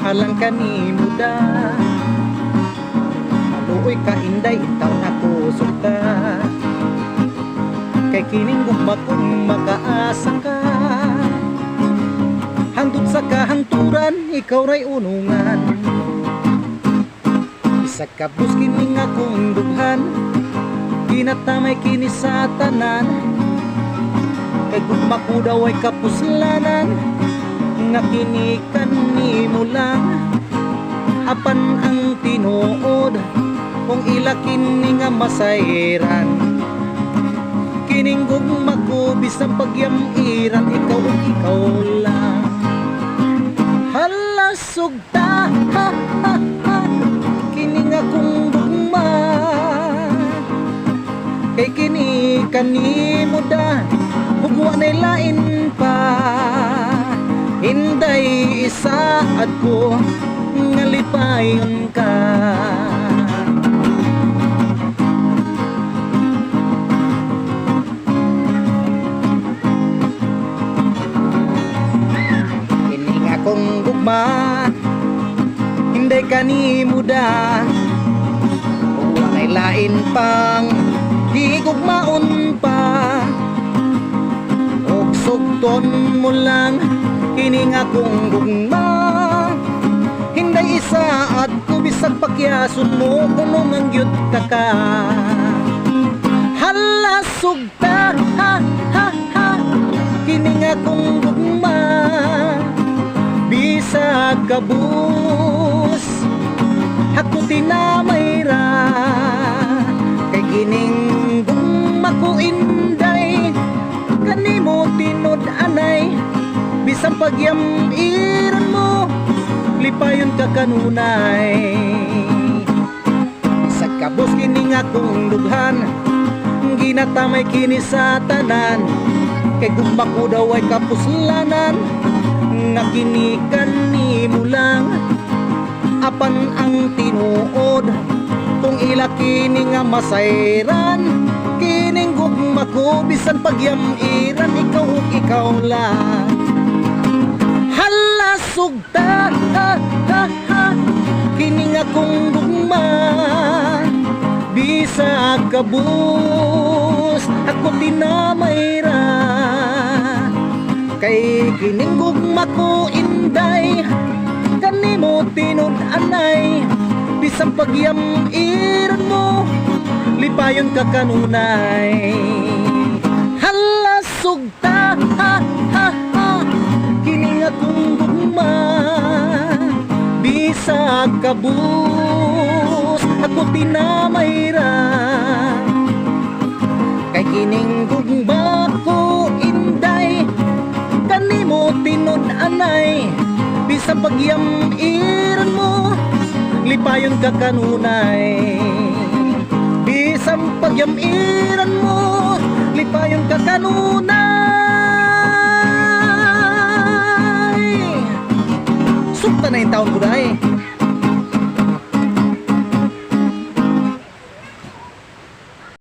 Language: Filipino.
halang kanimo da. Maluoy ka inday itaw na kusog ka, kay kining gugma kung makaasa ka. Hangtod sa kahanturan ikaw ray unungan, isa ka buskin nga kung dughan, ginatamay kini sa tanan. Kay gugma ko daw ay kapuslanan, nga kini kanimo lang. Apan ang tinuod kung ilakin ni nga masairan, kining gugma ko bisang pagyamiran, ikaw ug ikaw lang. Hala sugta ha ha ha, kini nga kung gugma, kay kini kanimo da, hugwa na lain pa. Hinday isaad ko nga lipayon ka. Kini nga kung gugma, hinday kanimo da, hugwa na lain pang higugmaon pa. Og sugton mo lang kini nga kung gugma, hinday isaad ko bisag pakyason mo kuno mangyud ka ka. Hala sugta ha ha ha, kini nga kung gugma, bisag kabus ako tinamay ra. Kay kining gugma ko inday, kanimo tinud anay, bisang pagyamiran mo lipayon ka kanunay. Sa kabos kini nga kung dughan, ginatamay kini sa tanan. Kay gugma ko daw ay kapuslanan, nga kini kanimo lang. Apan ang tinuod kung ilaki ni nga masairan, kining gugma ko bisan pagyamiran, ikaw ug ikaw lang. Hala sugta ha ha ha, kini nga kung gugma, bisag kabus ako tinamay ra. Kay kining gugma ko inday, kanimo tinud anay, bisang pagyamiran mo lipayon ka kanunay. Hala sugta ha ha ha, kini nga kung gugma, bisag kabus ako tinamay ra. Kay kining gugma ko inday, kanimo tinud anay, bisang pagyamiran mo lipayon ka kanunay. Bisang pagyamiran mo lipayon ka kanunay.